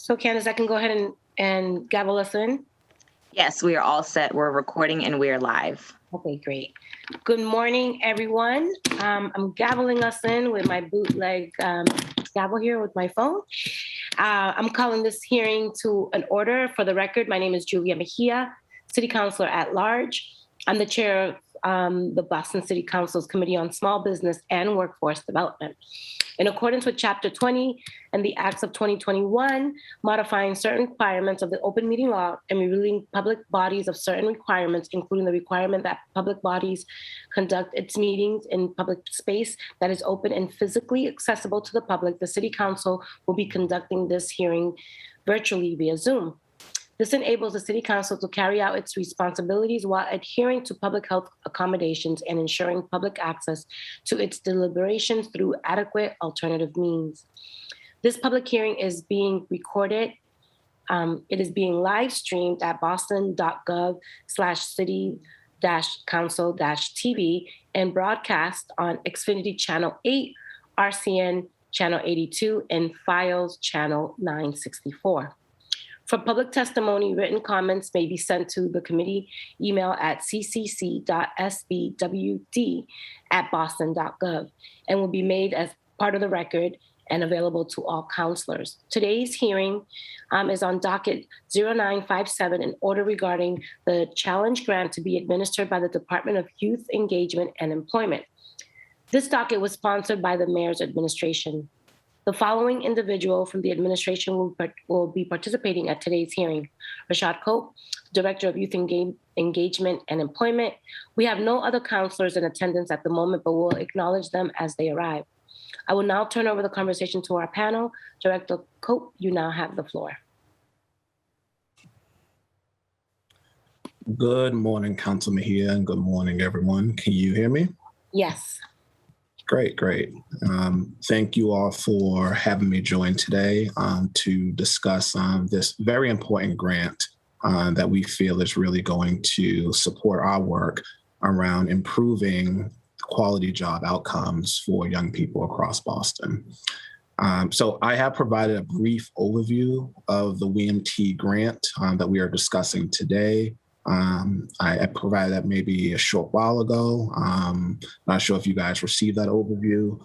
So Candace, I can go ahead and gavel us in? Yes, we are all set. We're recording and we're live. Okay, great. Good morning, everyone. I'm gaveling us in with my bootleg gavel here with my phone. I'm calling this hearing to an order. For the record, my name is Julia Mejia, City Councilor at Large. I'm the chair of the Boston City Council's Committee on Small Business and Workforce Development. In accordance with Chapter 20 and the Acts of 2021, modifying certain requirements of the open meeting law and relieving public bodies of certain requirements, including the requirement that public bodies conduct its meetings in public space that is open and physically accessible to the public, the City Council will be conducting this hearing virtually via Zoom. This enables the City Council to carry out its responsibilities while adhering to public health accommodations and ensuring public access to its deliberations through adequate alternative means. This public hearing is being recorded. It is being live streamed at boston.gov/city-council-TV and broadcast on Xfinity Channel 8, RCN Channel 82, and Files Channel 964. For public testimony, written comments may be sent to the committee email at ccc.sbwd@boston.gov and will be made as part of the record and available to all counselors. Today's hearing is on Docket 0957, an order regarding the challenge grant to be administered by the Department of Youth Engagement and Employment. This docket was sponsored by the Mayor's administration. The following individual from the administration will be participating at today's hearing: Rashad Cope, Director of Youth Engagement and Employment. We have no other counselors in attendance at the moment, but we'll acknowledge them as they arrive. I will now turn over the conversation to our panel. Director Cope, you now have the floor. Good morning, Council Mejia, and good morning, everyone. Can you hear me? Yes. Great. Thank you all for having me join today to discuss this very important grant that we feel is really going to support our work around improving quality job outcomes for young people across Boston. So I have provided a brief overview of the WMT grant that we are discussing today. I provided that maybe a short while ago. Not sure if you guys received that overview,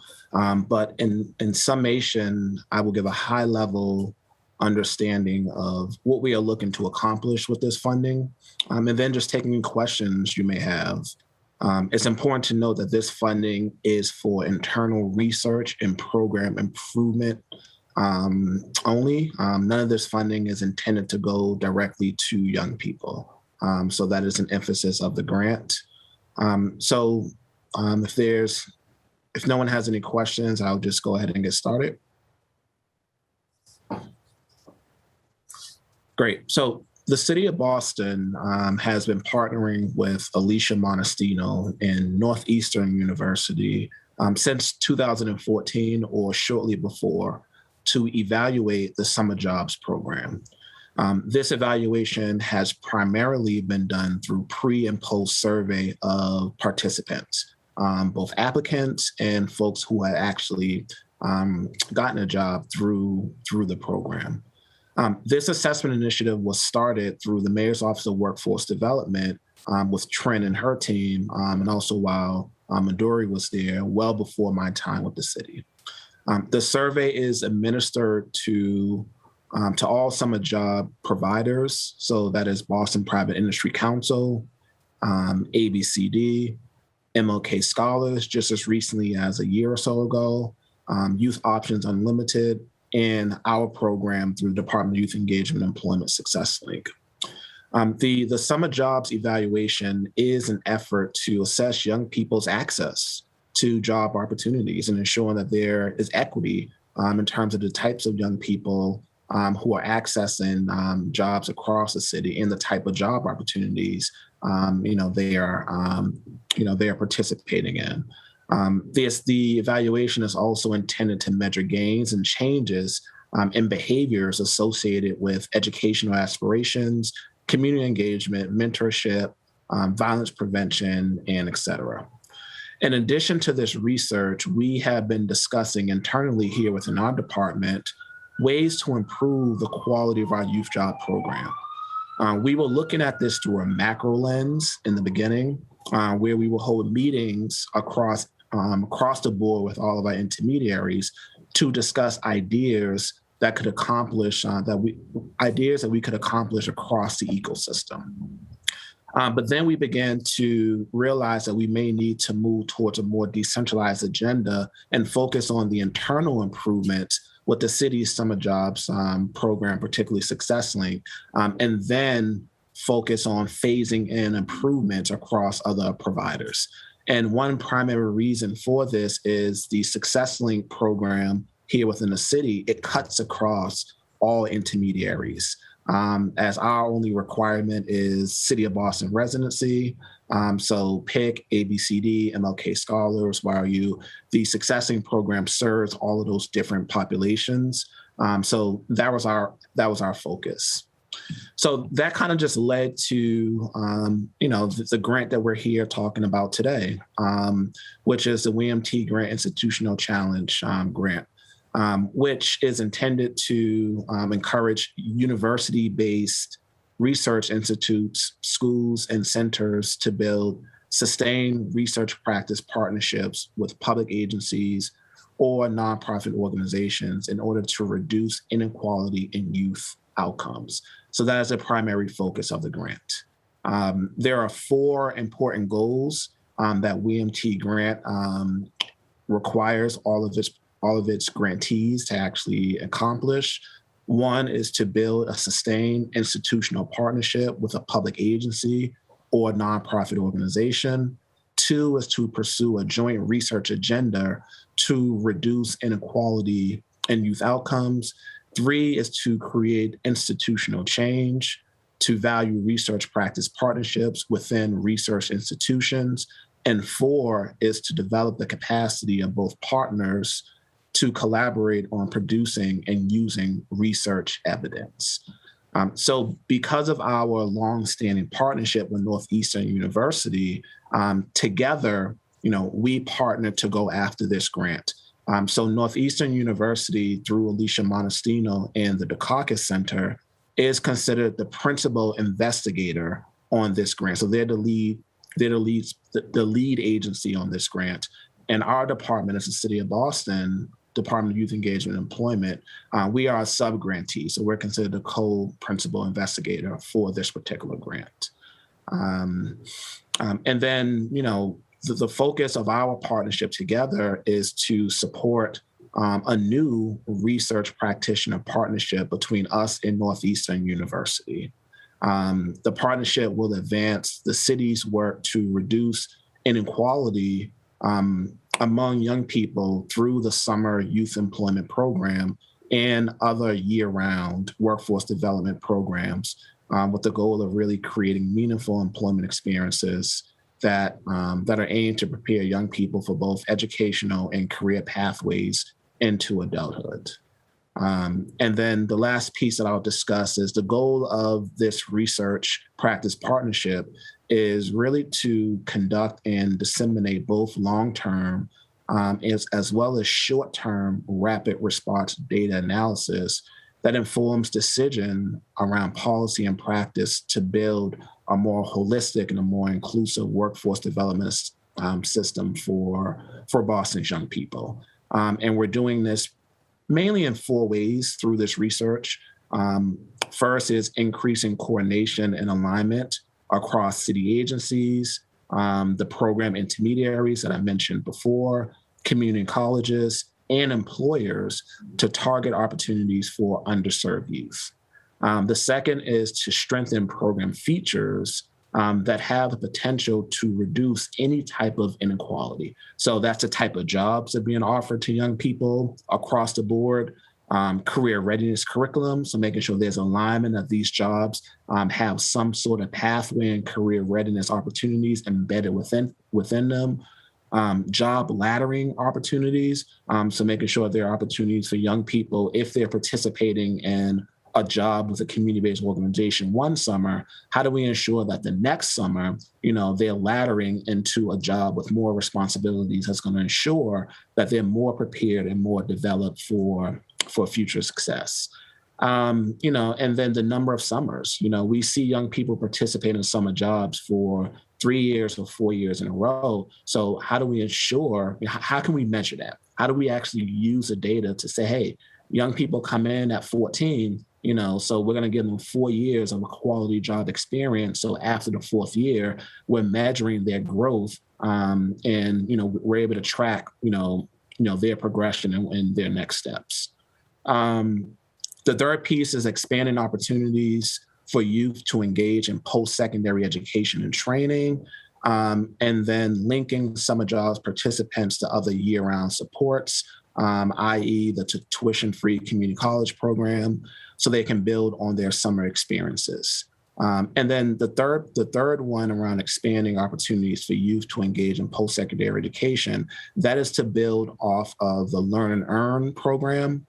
but in summation, I will give a high level understanding of what we are looking to accomplish with this funding, and then just taking questions you may have. It's important to note that this funding is for internal research and program improvement only. None of this funding is intended to go directly to young people. So that is an emphasis of the grant. If no one has any questions, I'll just go ahead and get started. Great. So the City of Boston has been partnering with Alicia Monestino in Northeastern University since 2014 or shortly before to evaluate the summer jobs program. This evaluation has primarily been done through pre and post survey of participants, both applicants and folks who had actually gotten a job through the program. This assessment initiative was started through the Mayor's Office of Workforce Development with Trent and her team, and also while Midori was there, well before my time with the city. The survey is administered to all summer job providers. So that is Boston Private Industry Council, ABCD, MLK Scholars, just as recently as a year or so ago, Youth Options Unlimited, and our program through the Department of Youth Engagement and Employment Success Link. The summer jobs evaluation is an effort to assess young people's access to job opportunities and ensuring that there is equity in terms of the types of young people who are accessing jobs across the city and the type of job opportunities they are participating in. The evaluation is also intended to measure gains and changes in behaviors associated with educational aspirations, community engagement, mentorship, violence prevention, and et cetera. In addition to this research, we have been discussing internally here within our department ways to improve the quality of our youth job program. We were looking at this through a macro lens in the beginning, where we will hold meetings across the board with all of our intermediaries to discuss ideas that could accomplish ideas that we could accomplish across the ecosystem. But then we began to realize that we may need to move towards a more decentralized agenda and focus on the internal improvements with the city's summer jobs program, particularly SuccessLink, and then focus on phasing in improvements across other providers. And one primary reason for this is the SuccessLink program here within the city. It cuts across all intermediaries. As our only requirement is City of Boston residency. So PIC, ABCD, MLK Scholars, YRU, the SuccessLink program serves all of those different populations. So that was our focus. So that kind of just led to, the grant that we're here talking about today, which is the WMT Grant Institutional Challenge grant. Which is intended to encourage university-based research institutes, schools, and centers to build sustained research practice partnerships with public agencies or nonprofit organizations in order to reduce inequality in youth outcomes. So that is the primary focus of the grant. There are 4 important goals that WMT grant requires all of its grantees to actually accomplish. One is to build a sustained institutional partnership with a public agency or nonprofit organization. 2 is to pursue a joint research agenda to reduce inequality in youth outcomes. 3 is to create institutional change, to value research practice partnerships within research institutions. And 4 is to develop the capacity of both partners to collaborate on producing and using research evidence. So because of our longstanding partnership with Northeastern University, together, we partnered to go after this grant. So Northeastern University, through Alicia Monastino and the Docket Center, is considered the principal investigator on this grant. So they're the lead agency on this grant. And our department, as the City of Boston, Department of Youth Engagement and Employment, we are a sub-grantee, so we're considered the co-principal investigator for this particular grant. And then, the focus of our partnership together is to support a new research practitioner partnership between us and Northeastern University. The partnership will advance the city's work to reduce inequality among young people through the summer youth employment program and other year-round workforce development programs, with the goal of really creating meaningful employment experiences that are aimed to prepare young people for both educational and career pathways into adulthood. And then the last piece that I'll discuss is the goal of this research practice partnership is really to conduct and disseminate both long-term as well as short-term rapid response data analysis that informs decision around policy and practice to build a more holistic and a more inclusive workforce development system for Boston's young people. And we're doing this mainly in 4 ways through this research. First is increasing coordination and alignment across city agencies, the program intermediaries that I mentioned before, community colleges, and employers to target opportunities for underserved youth. The second is to strengthen program features that have the potential to reduce any type of inequality. So that's the type of jobs that are being offered to young people across the board. Career readiness curriculum, so making sure there's alignment that these jobs have some sort of pathway and career readiness opportunities embedded within them. Job laddering opportunities, so making sure there are opportunities for young people if they're participating in a job with a community-based organization one summer, how do we ensure that the next summer, they're laddering into a job with more responsibilities that's going to ensure that they're more prepared and more developed for for future success. And then the number of summers, we see young people participate in summer jobs for 3 years or 4 years in a row. So how do we ensure, how can we measure that? How do we actually use the data to say, hey, young people come in at 14, so we're going to give them 4 years of a quality job experience. So after the fourth year, we're measuring their growth, and, we're able to track, their progression and their next steps. The third piece is expanding opportunities for youth to engage in post-secondary education and training, and then linking summer jobs participants to other year-round supports, i.e. the tuition-free community college program, so they can build on their summer experiences. And then the third one around expanding opportunities for youth to engage in post-secondary education, that is to build off of the Learn and Earn program,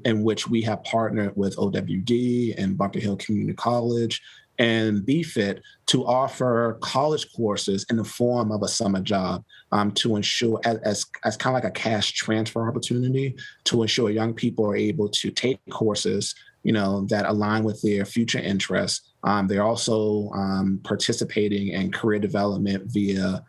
in which we have partnered with OWD and Bunker Hill Community College and BFIT to offer college courses in the form of a summer job, to ensure as kind of like a cash transfer opportunity to ensure young people are able to take courses that align with their future interests. They're also participating in career development via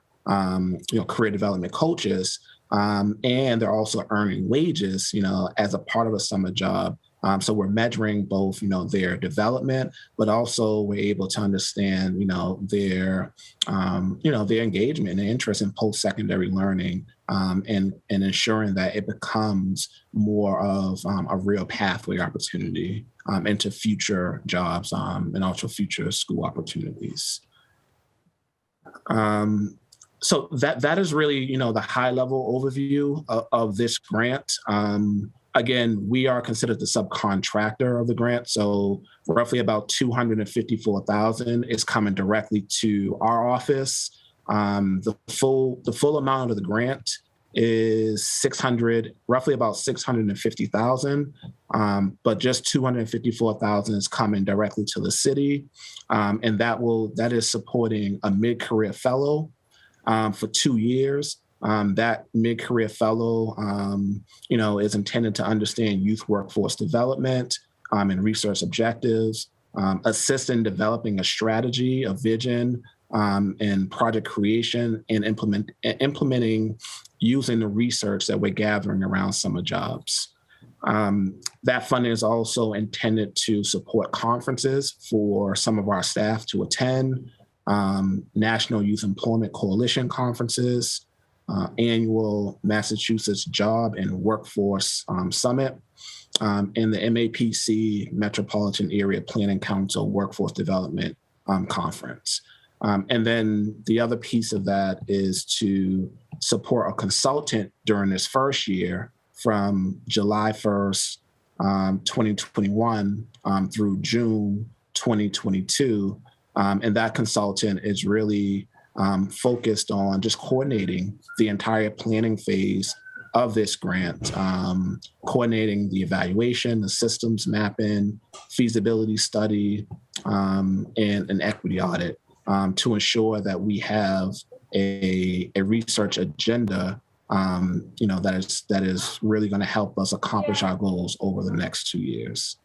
career development coaches, and they're also earning wages as a part of a summer job. So we're measuring both their development, but also we're able to understand their engagement and interest in post-secondary learning, and ensuring that it becomes more of a real pathway opportunity into future jobs, and also future school opportunities. So that is really the high level overview of this grant. Again, we are considered the subcontractor of the grant, so roughly about $254,000 is coming directly to our office. The full amount of the grant is roughly about $650,000, but just $254,000 is coming directly to the city, and that is supporting a mid-career fellow for 2 years. That mid-career fellow, is intended to understand youth workforce development and research objectives, assist in developing a strategy, a vision, and project creation, and implementing using the research that we're gathering around summer jobs. That funding is also intended to support conferences for some of our staff to attend, National Youth Employment Coalition conferences, annual Massachusetts Job and Workforce Summit, and the MAPC Metropolitan Area Planning Council Workforce Development Conference. And then the other piece of that is to support a consultant during this first year from July 1st, 2021 through June 2022. And that consultant is really focused on just coordinating the entire planning phase of this grant, coordinating the evaluation, the systems mapping, feasibility study, and an equity audit, to ensure that we have a research agenda that is really going to help us accomplish our goals over the next 2 years.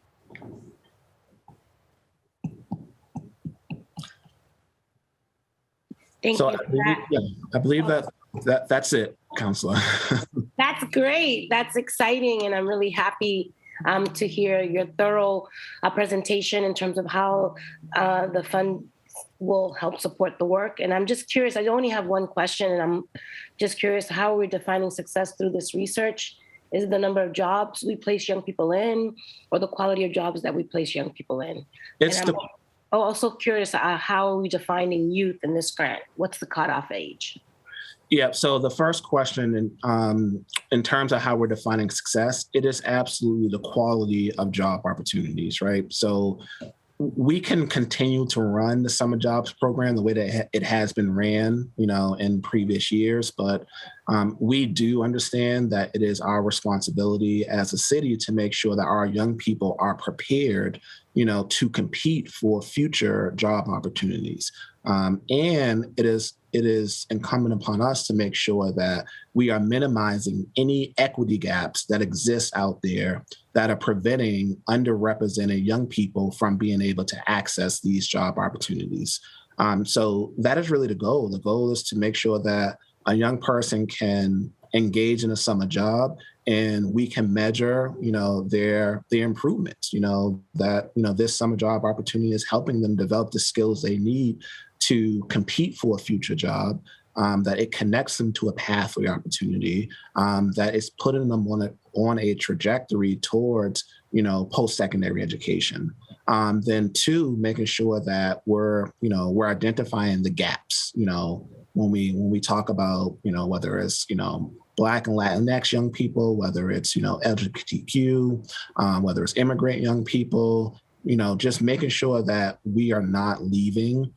Thank you for that. I believe that's it, Counselor. That's great. That's exciting. And I'm really happy to hear your thorough presentation in terms of how the fund will help support the work. And I'm just curious, I only have one question, and I'm just curious, how are we defining success through this research? Is it the number of jobs we place young people in, or the quality of jobs that we place young people in? I'm also curious, how are we defining youth in this grant? What's the cutoff age? Yeah, so the first question in terms of how we're defining success, it is absolutely the quality of job opportunities, right? So we can continue to run the summer jobs program the way that it has been ran, in previous years. But we do understand that it is our responsibility as a city to make sure that our young people are prepared, to compete for future job opportunities. And it is incumbent upon us to make sure that we are minimizing any equity gaps that exist out there that are preventing underrepresented young people from being able to access these job opportunities. So that is really the goal. The goal is to make sure that a young person can engage in a summer job and we can measure, their improvements, that, this summer job opportunity is helping them develop the skills they need to compete for a future job, that it connects them to a pathway opportunity, that is putting them on a trajectory towards, post-secondary education. Then two, making sure that we're identifying the gaps, when we talk about, whether it's, Black and Latinx young people, whether it's, LGBTQ, whether it's immigrant young people, just making sure that we are not leaving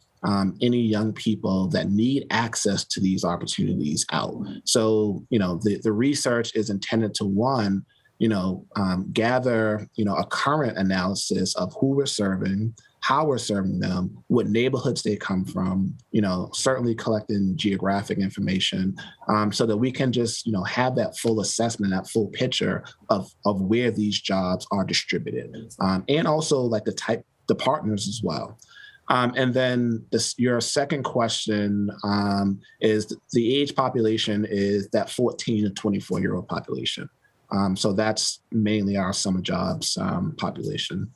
any young people that need access to these opportunities out. So, the research is intended to, one, gather, a current analysis of who we're serving, how we're serving them, what neighborhoods they come from, certainly collecting geographic information, so that we can just, have that full assessment, that full picture of where these jobs are distributed. And also like the partners as well. And then your second question is the age population is that 14 to 24-year-old population. So that's mainly our summer jobs population.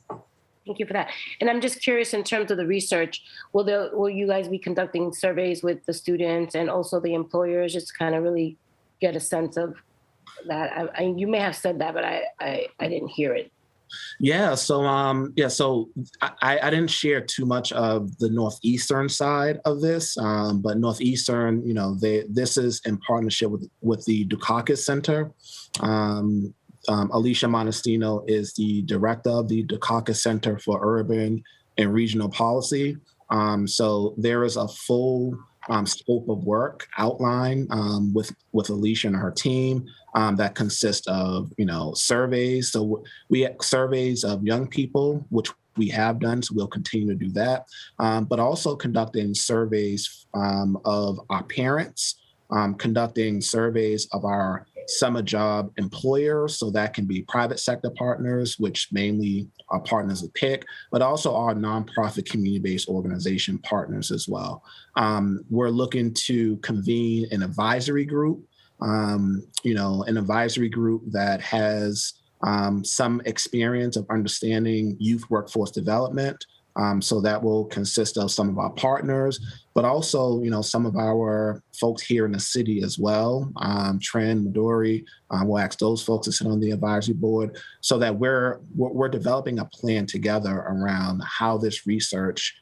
Thank you for that. And I'm just curious in terms of the research, will you guys be conducting surveys with the students and also the employers, just to kind of really get a sense of that? You may have said that, but I didn't hear it. Yeah. So, I didn't share too much of the Northeastern side of this, but Northeastern, this is in partnership with the Docket Center. Alicia Monestino is the director of the Docket Center for Urban and Regional Policy. So there is a full scope of work outlined with Alicia and her team that consists of, surveys. So we have surveys of young people, which we have done, so we'll continue to do that, but also conducting surveys of our parents, conducting surveys of our summer job employers, so that can be private sector partners, which mainly are partners of PIC, but also our nonprofit community-based organization partners as well. We're looking to convene an advisory group, an advisory group that has some experience of understanding youth workforce development. So that will consist of some of our partners, but also, some of our folks here in the city as well. Trent, Midori, we'll ask those folks to sit on the advisory board, so that we're developing a plan together around how this research,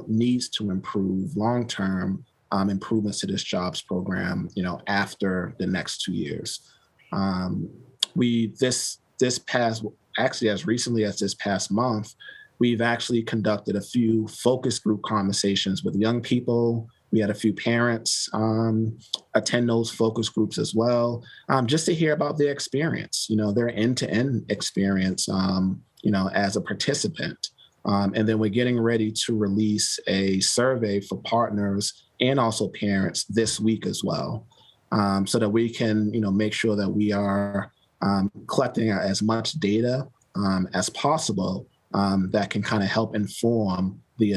needs to improve long-term improvements to this jobs program, after the next 2 years. As recently as this past month, we've actually conducted a few focus group conversations with young people. We had a few parents attend those focus groups as well, just to hear about their experience, their end-to-end experience, as a participant. And then we're getting ready to release a survey for partners and also parents this week as well, so that we can, make sure that we are collecting as much data as possible that can kind of help inform the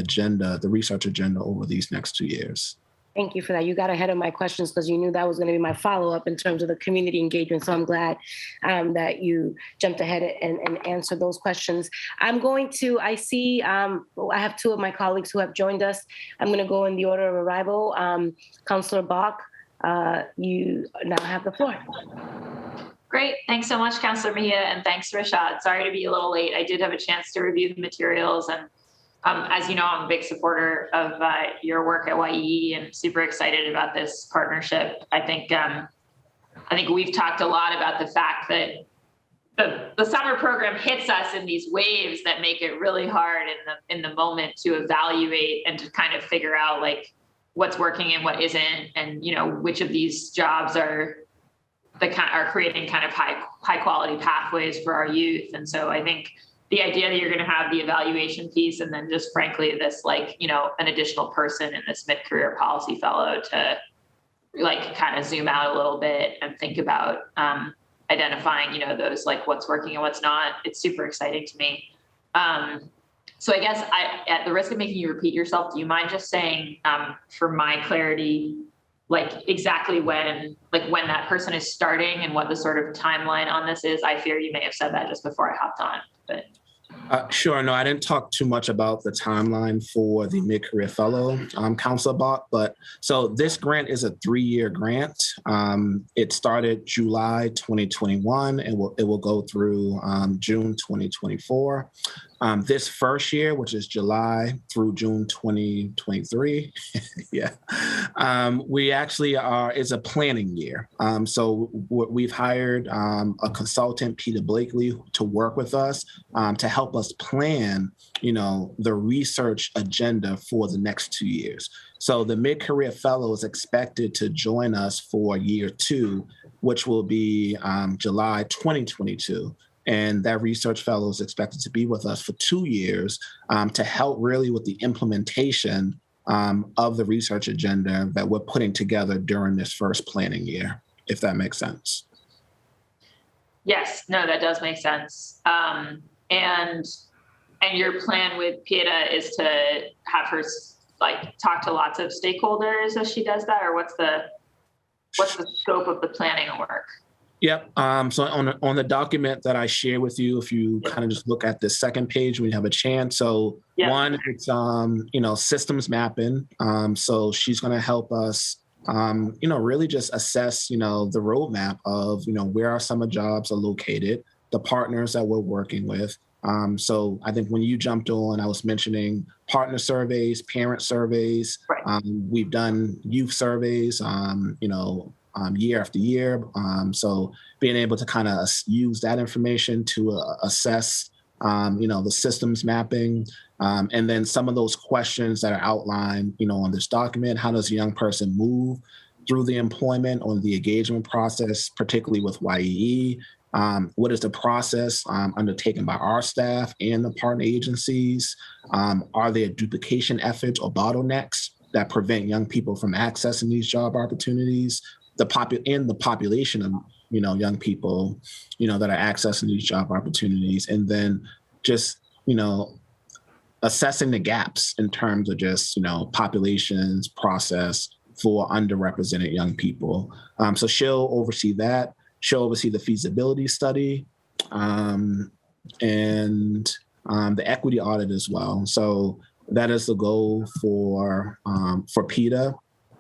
research agenda over these next 2 years. Thank you for that. You got ahead of my questions because you knew that was going to be my follow-up in terms of the community engagement. So I'm glad that you jumped ahead and answered those questions. I have two of my colleagues who have joined us. I'm going to go in the order of arrival. Councillor Bach, you now have the floor. Great. Thanks so much, Councillor Mejia, and thanks, Rashad. Sorry to be a little late. I did have a chance to review the materials, and as you know, I'm a big supporter of your work at YEE and super excited about this partnership. I think we've talked a lot about the fact that the summer program hits us in these waves that make it really hard in the moment to evaluate and to kind of figure out like what's working and what isn't, and which of these jobs are creating kind of high quality pathways for our youth. And so I think the idea that you're going to have the evaluation piece and then just frankly this like an additional person in this mid-career policy fellow to like kind of zoom out a little bit and think about identifying those like what's working and what's not, it's super exciting to me. So I guess at the risk of making you repeat yourself, do you mind just saying for my clarity, like exactly when that person is starting and what the sort of timeline on this is? I fear you may have said that just before I hopped on, but. Sure. No, I didn't talk too much about the timeline for the mid-career fellow, Councilor Bach, but so this grant is a 3-year grant. It started July 2021 and it will go through June 2024. This first year, which is July through June 2023, we actually it's a planning year. So we've hired a consultant, Peter Blakely, to work with us to help us plan, the research agenda for the next 2 years. So the mid-career fellow is expected to join us for year 2, which will be July 2022. And that research fellow is expected to be with us for 2 years to help really with the implementation of the research agenda that we're putting together during this first planning year, if that makes sense. Yes, no, that does make sense. And your plan with Pieta is to have her like talk to lots of stakeholders as she does that, or what's the scope of the planning work? Yep. So on the document that I share with you, if you kind of just look at the second page when you have a chance. So one, it's systems mapping. So she's going to help us, really just assess, the roadmap of, where are some of the jobs are located, the partners that we're working with. So I think when you jumped on, I was mentioning partner surveys, parent surveys. Right. We've done youth surveys, year after year. So being able to kind of use that information to assess, the systems mapping. And then some of those questions that are outlined, on this document, how does a young person move through the employment or the engagement process, particularly with YEE? What is the process undertaken by our staff and the partner agencies? Are there duplication efforts or bottlenecks that prevent young people from accessing these job opportunities? The population of young people that are accessing these job opportunities, and then just assessing the gaps in terms of just populations process for underrepresented young people. So she'll oversee that. She'll oversee the feasibility study and the equity audit as well. So that is the goal for PETA.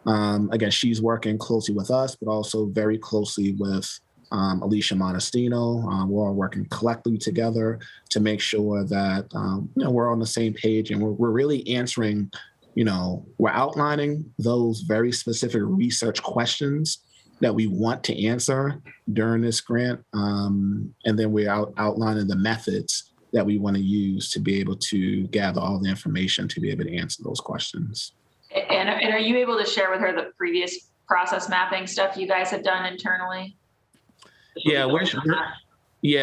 Again, she's working closely with us, but also very closely with Alicia Modestino. We're all working collectively together to make sure that we're on the same page, and we're really answering, we're outlining those very specific research questions that we want to answer during this grant, and then we're outlining the methods that we want to use to be able to gather all the information to be able to answer those questions. And are you able to share with her the previous process mapping stuff you guys had done internally? Yeah,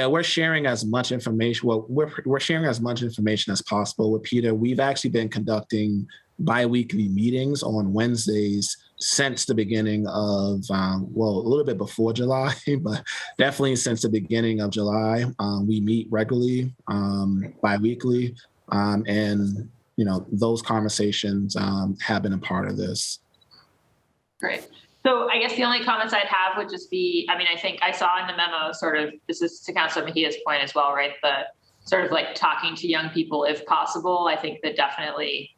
we're sharing as much information. Well, we're sharing as much information as possible with PETA. We've actually been conducting bi-weekly meetings on Wednesdays since the beginning of, a little bit before July, but definitely since the beginning of July. We meet regularly, bi-weekly, and those conversations have been a part of this. Great. So I guess the only comments I'd have would just be, I think I saw in the memo sort of, this is to Councilor Mejia's point as well, right? The sort of like talking to young people if possible. I think that definitely,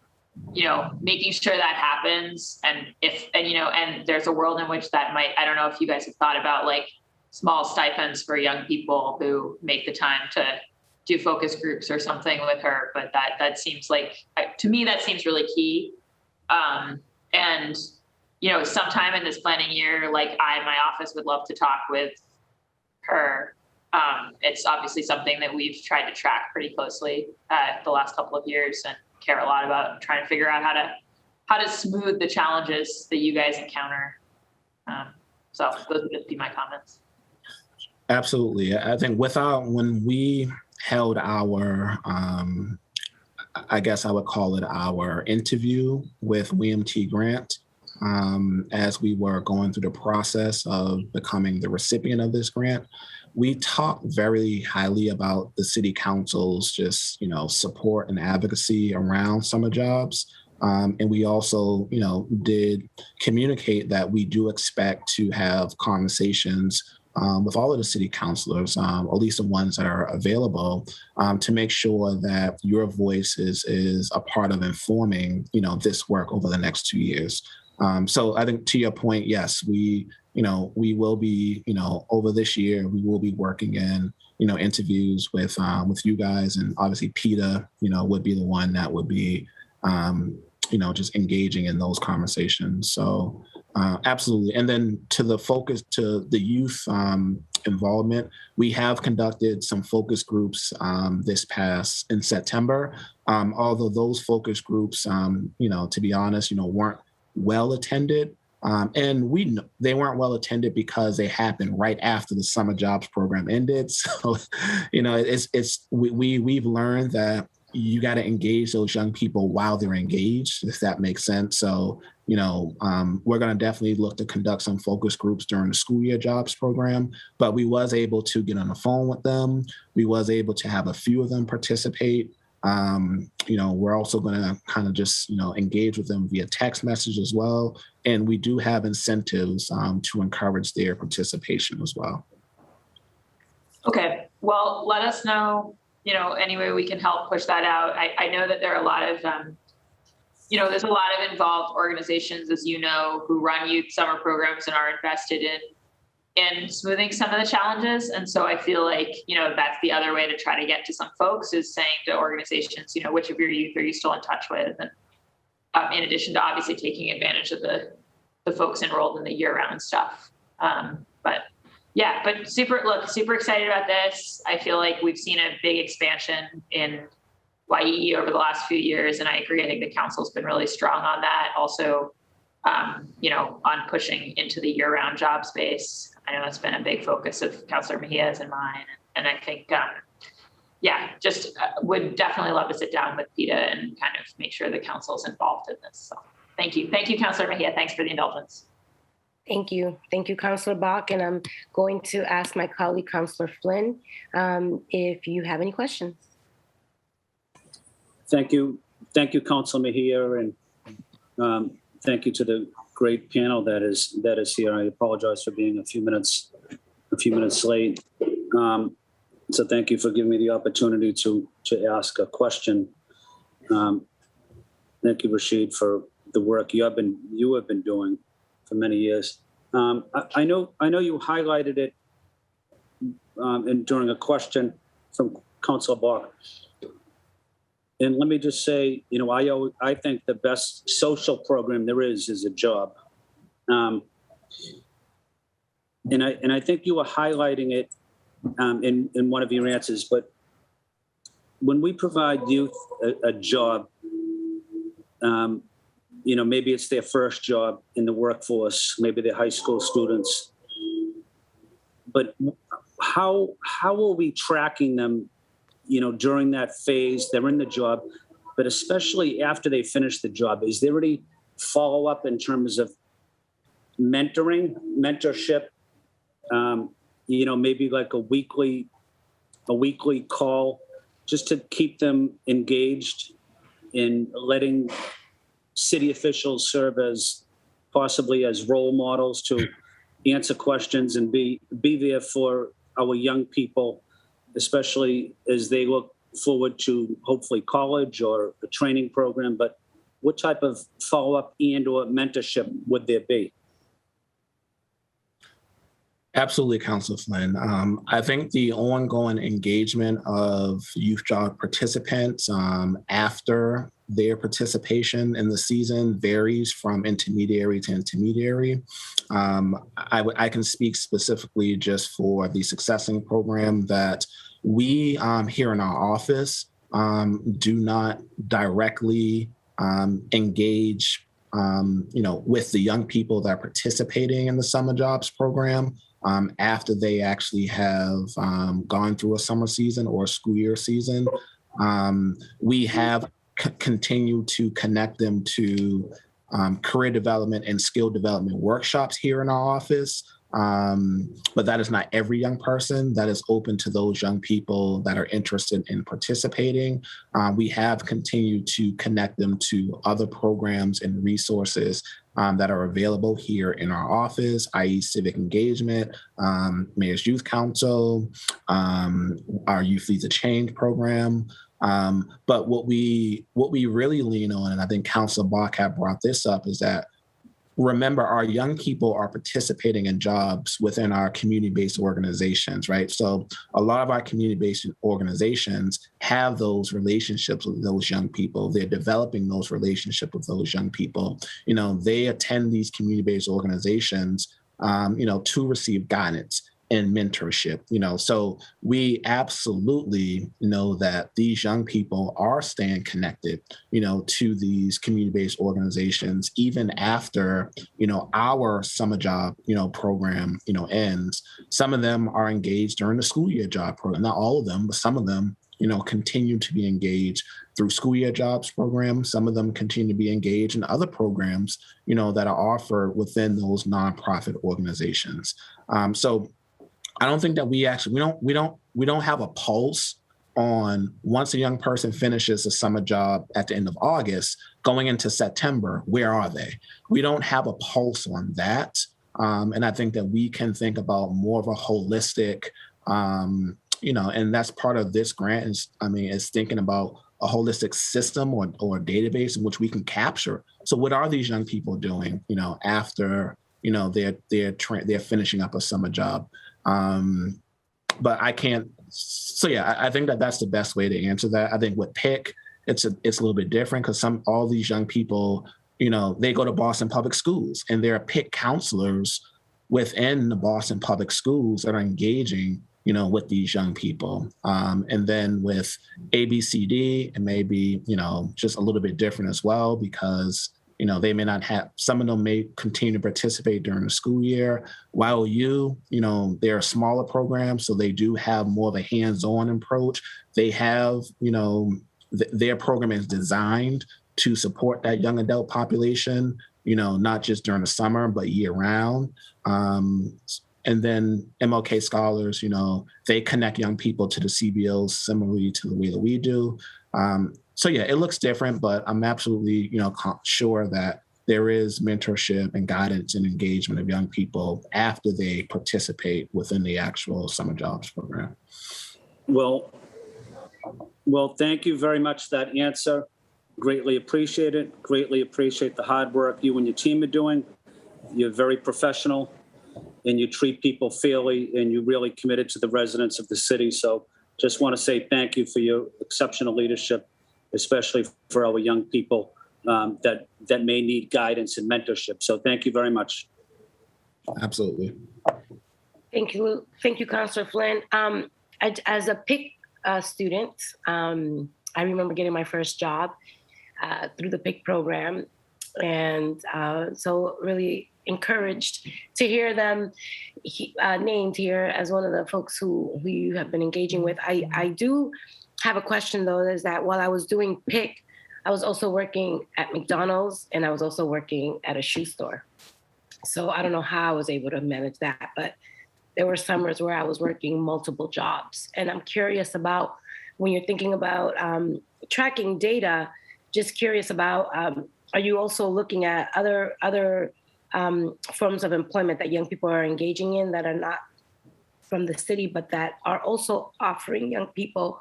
making sure that happens. And and there's a world in which that might, I don't know if you guys have thought about like small stipends for young people who make the time to do focus groups or something with her, but that seems like, to me, that seems really key. And, sometime in this planning year, like my office would love to talk with her It's obviously something that we've tried to track pretty closely the last couple of years and care a lot about trying to figure out how to smooth the challenges that you guys encounter. So those would just be my comments. Absolutely. I think when we held our, I guess I would call it our interview with William T. Grant, as we were going through the process of becoming the recipient of this grant, we talked very highly about the city council's just, support and advocacy around summer jobs. And we also, did communicate that we do expect to have conversations with all of the city councilors, at least the ones that are available, to make sure that your voice is a part of informing, this work over the next 2 years. So I think to your point, yes, we will be, over this year, we will be working in, interviews with you guys, and obviously PETA, would be the one that would be, just engaging in those conversations. So absolutely. And then to the youth involvement, we have conducted some focus groups this past in September. Although those focus groups, to be honest, weren't well attended. And they weren't well attended because they happened right after the summer jobs program ended. So, we've learned that you got to engage those young people while they're engaged, if that makes sense. So, we're going to definitely look to conduct some focus groups during the school year jobs program, but we was able to get on the phone with them. We was able to have a few of them participate. We're also going to kind of just, engage with them via text message as well. And we do have incentives to encourage their participation as well. Okay, well, let us know, any way we can help push that out. I know that there are a lot of, there's a lot of involved organizations, as you know, who run youth summer programs and are invested in smoothing some of the challenges. And so I feel like, that's the other way to try to get to some folks, is saying to organizations, which of your youth are you still in touch with? And in addition to obviously taking advantage of the folks enrolled in the year-round stuff. But super excited about this. I feel like we've seen a big expansion in YEE over the last few years. And I agree. I think the council's been really strong on that. Also, on pushing into the year-round job space. I know that's been a big focus of Councilor Mejia's and mine. And I think, would definitely love to sit down with PETA and kind of make sure the council's involved in this. So thank you. Thank you, Councilor Mejia. Thanks for the indulgence. Thank you. Thank you, Councilor Bach. And I'm going to ask my colleague, Councilor Flynn, if you have any questions. Thank you. Thank you, Councilor Mejia. And thank you to the great panel that is here. I apologize for being a few minutes late. So thank you for giving me the opportunity to ask a question. Thank you, Rashid, for the work you have been doing for many years. I know you highlighted it during a question from Councilor Bach. And let me just say, I think the best social program there is a job. And I think you were highlighting it in one of your answers, but when we provide youth a job, maybe it's their first job in the workforce, maybe they're high school students, but how are we tracking them, during that phase? They're in the job, but especially after they finish the job, is there any follow-up in terms of mentorship, maybe like a weekly call, just to keep them engaged in letting city officials serve as possibly as role models to answer questions and be there for our young people, especially as they look forward to hopefully college or a training program. But what type of follow-up and or mentorship would there be? Absolutely, Council Flynn. I think the ongoing engagement of youth job participants after their participation in the season varies from intermediary to intermediary. I can speak specifically just for the successing program that we here in our office do not directly engage with the young people that are participating in the summer jobs program after they actually have gone through a summer season or a school year season. We have continued to connect them to career development and skill development workshops here in our office. But that is not every young person. That is open to those young people that are interested in participating. We have continued to connect them to other programs and resources that are available here in our office, i.e. civic engagement, Mayor's Youth Council, our Youth Leads a Change program. But what we really lean on, and I think Councilor Barkat brought this up, is that remember, our young people are participating in jobs within our community-based organizations, right? So a lot of our community-based organizations have those relationships with those young people. They're developing those relationships with those young people. They attend these community-based organizations, to receive guidance and mentorship. So we absolutely know that these young people are staying connected, to these community-based organizations, even after, our summer job, program, ends. Some of them are engaged during the school year job program. Not all of them, but some of them, continue to be engaged through school year jobs programs. Some of them continue to be engaged in other programs, that are offered within those nonprofit organizations. So I don't think that we don't have a pulse on once a young person finishes a summer job at the end of August, going into September, where are they? We don't have a pulse on that. And I think that we can think about more of a holistic, and that's part of this grant is thinking about a holistic system or a database in which we can capture. So what are these young people doing, after, they're finishing up a summer job? But I can't. So yeah, I think that that's the best way to answer that. I think with PIC, it's a little bit different because all these young people, they go to Boston Public Schools, and there are PIC counselors within the Boston Public Schools that are engaging, with these young people. And then with ABCD, it may be, just a little bit different as well because they may not have, some of them may continue to participate during the school year. YOU, they're a smaller program, so they do have more of a hands-on approach. They have, their program is designed to support that young adult population, not just during the summer, but year round. And then MLK Scholars, they connect young people to the CBOs similarly to the way that we do. So yeah, it looks different, but I'm absolutely, sure that there is mentorship and guidance and engagement of young people after they participate within the actual summer jobs program. Well, thank you very much for that answer. Greatly appreciate it. Greatly appreciate the hard work you and your team are doing. You're very professional and you treat people fairly and you're really committed to the residents of the city. So just want to say thank you for your exceptional leadership, especially for our young people that may need guidance and mentorship. So thank you very much. Absolutely. Thank you, Councilor Flynn. As a PIC student, I remember getting my first job through the PIC program, and so really encouraged to hear them named here as one of the folks who you have been engaging with. I do have a question though, is that while I was doing PIC, I was also working at McDonald's and I was also working at a shoe store. So I don't know how I was able to manage that, but there were summers where I was working multiple jobs. And I'm curious about when you're thinking about tracking data, just curious about, are you also looking at other forms of employment that young people are engaging in that are not from the city, but that are also offering young people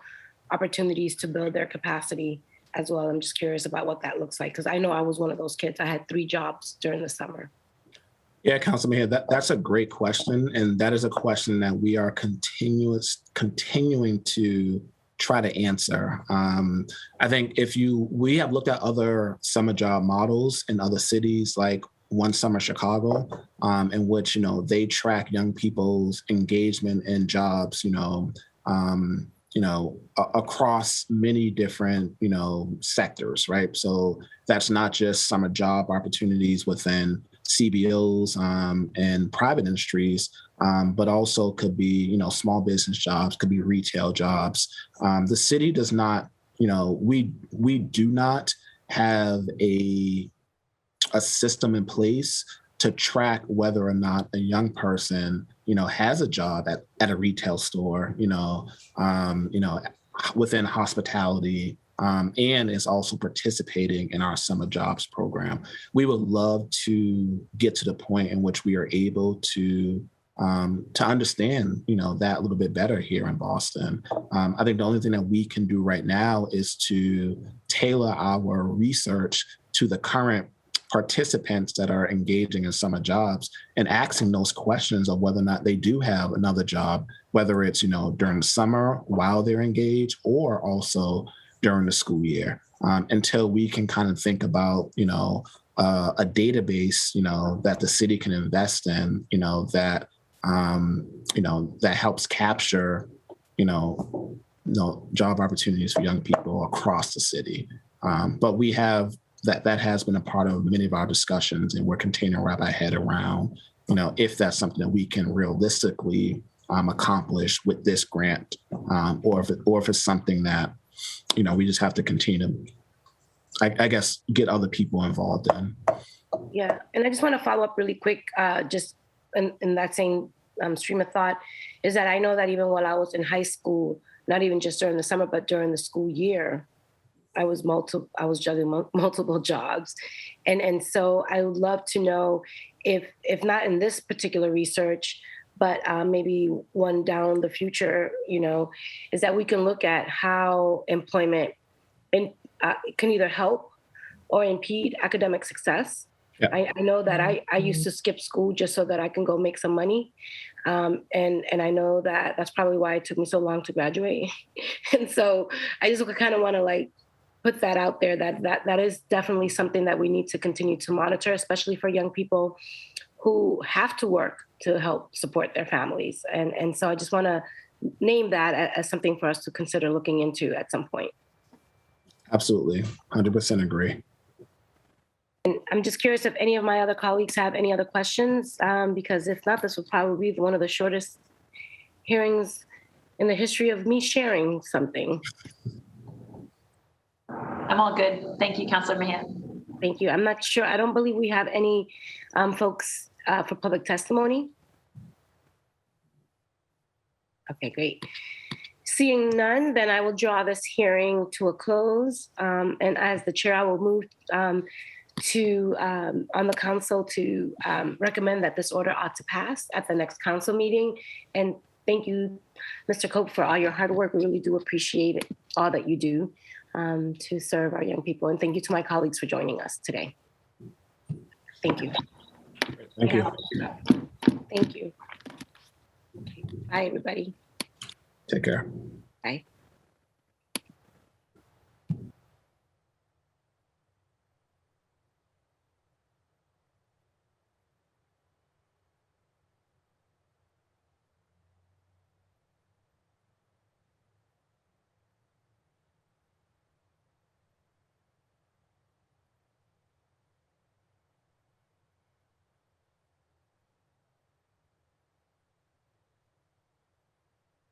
opportunities to build their capacity as well? I'm just curious about what that looks like, because I know I was one of those kids. I had 3 jobs during the summer. Yeah, Councilman, that's a great question. And that is a question that we are continuing to try to answer. I think we have looked at other summer job models in other cities like One Summer Chicago, in which, they track young people's engagement in jobs, across many different, sectors, right? So that's not just summer job opportunities within CBOs and private industries, but also could be, small business jobs, could be retail jobs. The city does not, we do not have a system in place to track whether or not a young person, has a job at a retail store, within hospitality, and is also participating in our summer jobs program. We would love to get to the point in which we are able to understand, that a little bit better here in Boston. I think the only thing that we can do right now is to tailor our research to the current participants that are engaging in summer jobs and asking those questions of whether or not they do have another job, whether it's, during the summer while they're engaged or also during the school year, until we can kind of think about, a database, that the city can invest in, that helps capture, job opportunities for young people across the city. But we have that has been a part of many of our discussions, and we're continuing to wrap our head around, if that's something that we can realistically accomplish with this grant, or if it's something that, we just have to continue to, I guess, get other people involved in. Yeah, and I just want to follow up really quick, just in that same stream of thought, is that I know that even while I was in high school, not even just during the summer, but during the school year, I was juggling multiple jobs. And so I would love to know if not in this particular research, but maybe one down the future, is that we can look at how employment can either help or impede academic success. Yeah. I know that I used to skip school just so that I can go make some money. And I know that that's probably why it took me so long to graduate. And so I just kind of want to put that out there, that is definitely something that we need to continue to monitor, especially for young people who have to work to help support their families. And so I just want to name that as something for us to consider looking into at some point. Absolutely. 100% agree. And I'm just curious if any of my other colleagues have any other questions, because if not, this will probably be one of the shortest hearings in the history of me sharing something. I'm all good. Thank you, Councilor Mejia. Thank you. I'm not sure. I don't believe we have any folks for public testimony. Okay, great. Seeing none, then I will draw this hearing to a close. And as the chair, I will move on the council to recommend that this order ought to pass at the next council meeting. And thank you, Mr. Cope, for all your hard work. We really do appreciate it, all that you do to serve our young people. And thank you to my colleagues for joining us today. Thank you. Thank you. Thank you. Bye, everybody. Take care.